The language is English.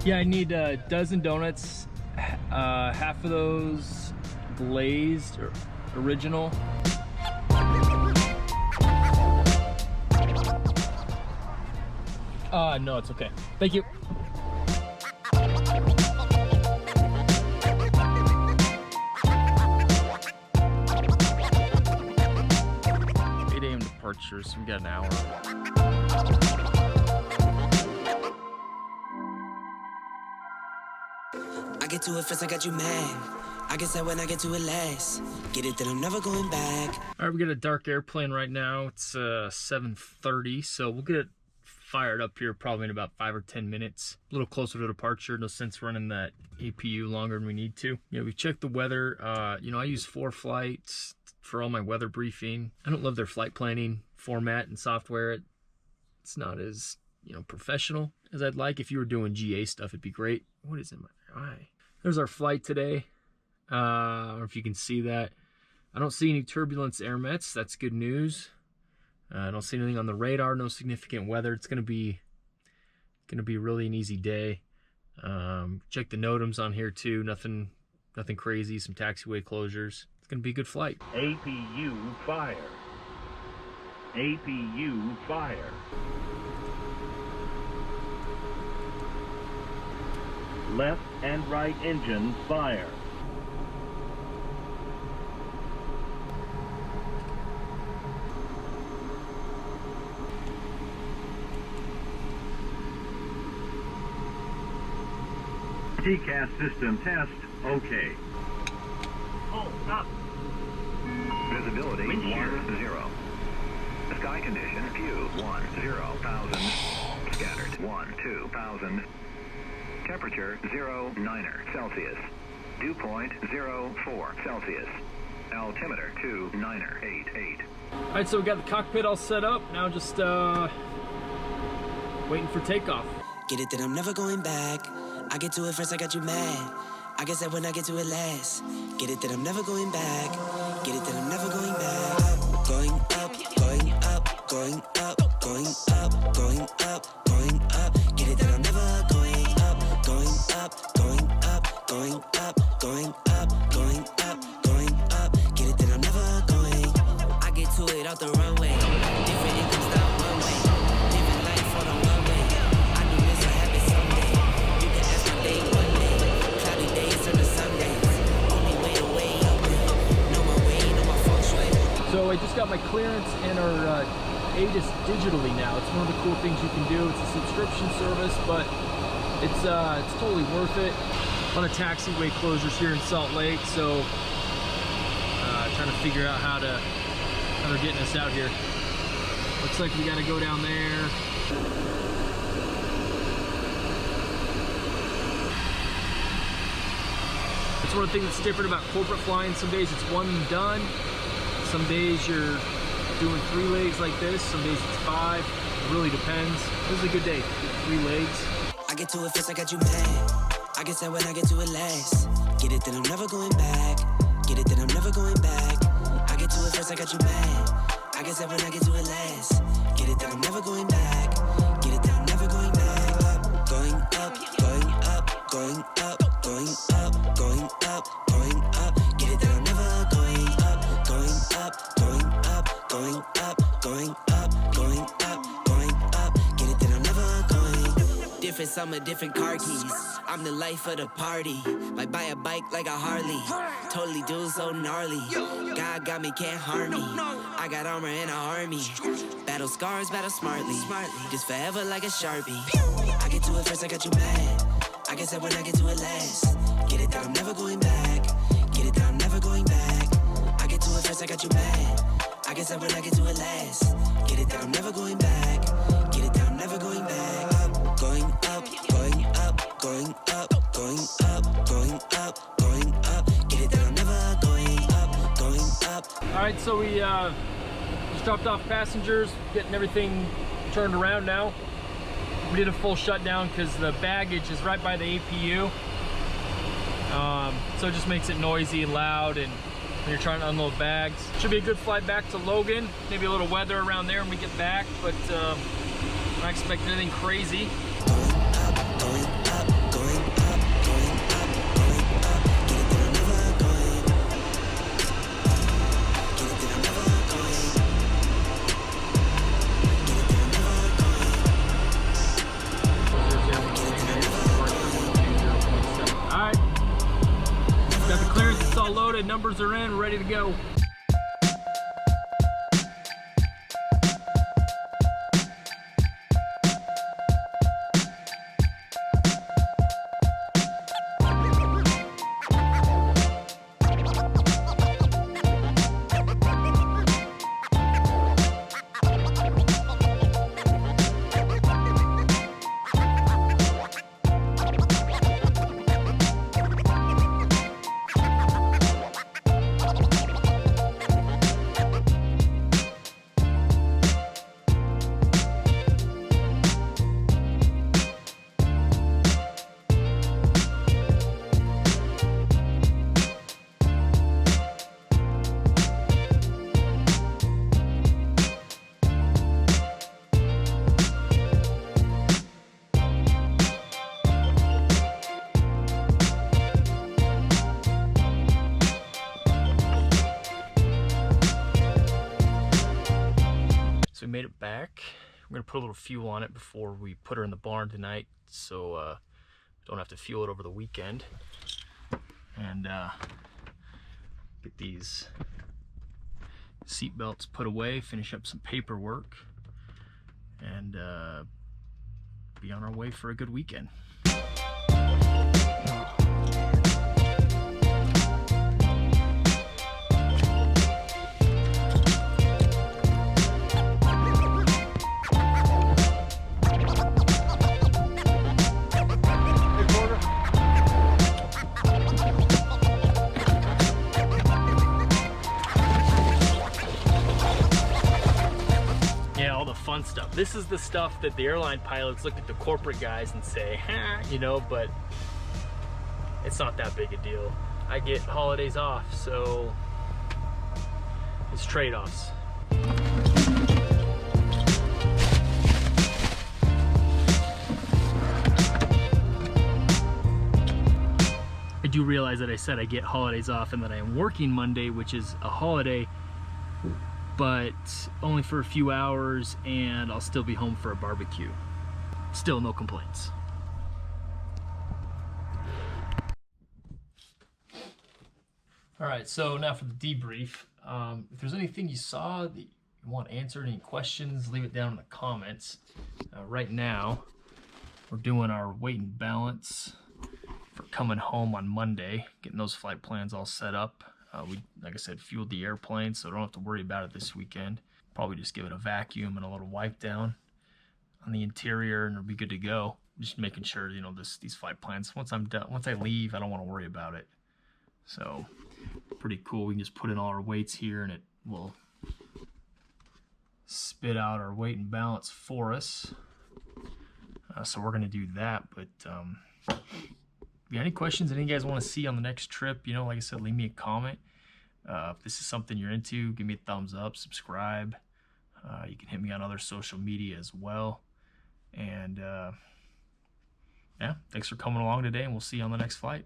Yeah, I need a dozen donuts, half of those glazed or original. No, it's okay. Thank you. 8 a.m. departure, so we got an hour. I get to it first, I got you mad. I guess that when I get to it last, get it that I'm never going back. All right, we got a dark airplane right now. It's 7:30, so we'll get it fired up here probably in about 5 or 10 minutes. A little closer to departure. No sense running that APU longer than we need to. Yeah, we checked the weather. You know, I use 4 flights for all my weather briefing. I don't love their flight planning format and software. It's not as, you know, professional as I'd like. If you were doing GA stuff, it'd be great. What is in my eye? There's our flight today. I don't know if you can see that. I don't see any turbulence air mets. That's good news. I don't see anything on the radar. No significant weather. It's gonna be really an easy day. Check the NOTAMs on here too. Nothing crazy. Some taxiway closures. It's gonna be a good flight. APU fire. APU fire. Left and right engine fire. TCAS system test, okay. Oh, up. Visibility Wind shear. 10. Sky condition few 10,000. Scattered 12,000. Temperature 09 Celsius. Dew point 04 Celsius. Altimeter 2988. All right, so we got the cockpit all set up. Now just waiting for takeoff. Get it that I'm never going back. I get to it first, I got you mad. I guess that when I get to it last, get it that I'm never going back. Get it that I'm never going back. Going up, going up, going up, going up, going up, going up. Get it that I'm never going up, going up, going up, going up, going up, going up, going up. Get it that I'm never going. I get to it out the runway. Different income style one way. Living life on a one way. I knew this would happen someday. You can ask my day one day. Cloudy days turn to Sundays. Only way away. Know my way, know my feng shui. So I just got my clearance and our ATIS digitally now. It's one of the cool things you can do. It's a subscription service, but it's totally worth it. A lot of taxiway closures here in Salt Lake, so trying to figure out how they're getting us out here. Looks like we got to go down there. It's one of the things that's different about corporate flying. Some days it's one and done. Some days you're doing 3 legs like this. Some days it's 5. It really depends. This is a good day. 3 legs. I get to it first, I got you mad. I guess that when I get to it last, get it that I'm never going back. Get it that I'm never going back. I get to it first, I got you mad. I guess that when I get to it last, get it that I'm never going back. Get it that I'm never going back. Going up, going up, going up, going up, going up, going up. Get it that I'm never going up, going up, going up, going up, going up, going up, going up. Get it that I'm never going. Different summer, different car keys. I'm the life of the party. Might buy a bike like a Harley. Totally do so gnarly. God got me, can't harm me. I got armor and an army. Battle scars, battle smartly. Just forever like a Sharpie. I get to it first, I got you mad. I guess that when I get to it last, get it that I'm never going back. Get it that I'm never going back. I get to it first, I got you mad. I guess that when I get to it last, get it that I'm never going back. Get it that I'm never going back. Going up, going up, going up, going up, going up, going up. Get it that I'm never going up, going up. All right, so we just dropped off passengers, getting everything turned around now. We did a full shutdown because the baggage is right by the APU. So it just makes it noisy and loud, and when you're trying to unload bags. Should be a good flight back to Logan. Maybe a little weather around there when we get back, but I'm not expecting anything crazy. Going up, going up, bumpers are in, ready to go. So we made it back. We're gonna put a little fuel on it before we put her in the barn tonight, so don't have to fuel it over the weekend. And get these seat belts put away, finish up some paperwork, and be on our way for a good weekend. Fun stuff. This is the stuff that the airline pilots look at the corporate guys and say, you know, but it's not that big a deal. I get holidays off, so it's trade-offs. I do realize that I said I get holidays off and that I am working Monday, which is a holiday, but only for a few hours, and I'll still be home for a barbecue. Still no complaints. All right, so now for the debrief. If there's anything you saw that you want answered, any questions, leave it down in the comments. Right now, we're doing our weight and balance for coming home on Monday, getting those flight plans all set up. We, like I said, fueled the airplane, so don't have to worry about it this weekend. Probably just give it a vacuum and a little wipe down on the interior, and it'll be good to go. Just making sure, you know, these flight plans, once I'm done, once I leave, I don't want to worry about it. So pretty cool. We can just put in all our weights here, and it will spit out our weight and balance for us. So we're going to do that, but if you have any questions, any of you guys want to see on the next trip, you know, like I said, leave me a comment. If this is something you're into, give me a thumbs up, subscribe. You can hit me on other social media as well. And yeah, thanks for coming along today, and we'll see you on the next flight.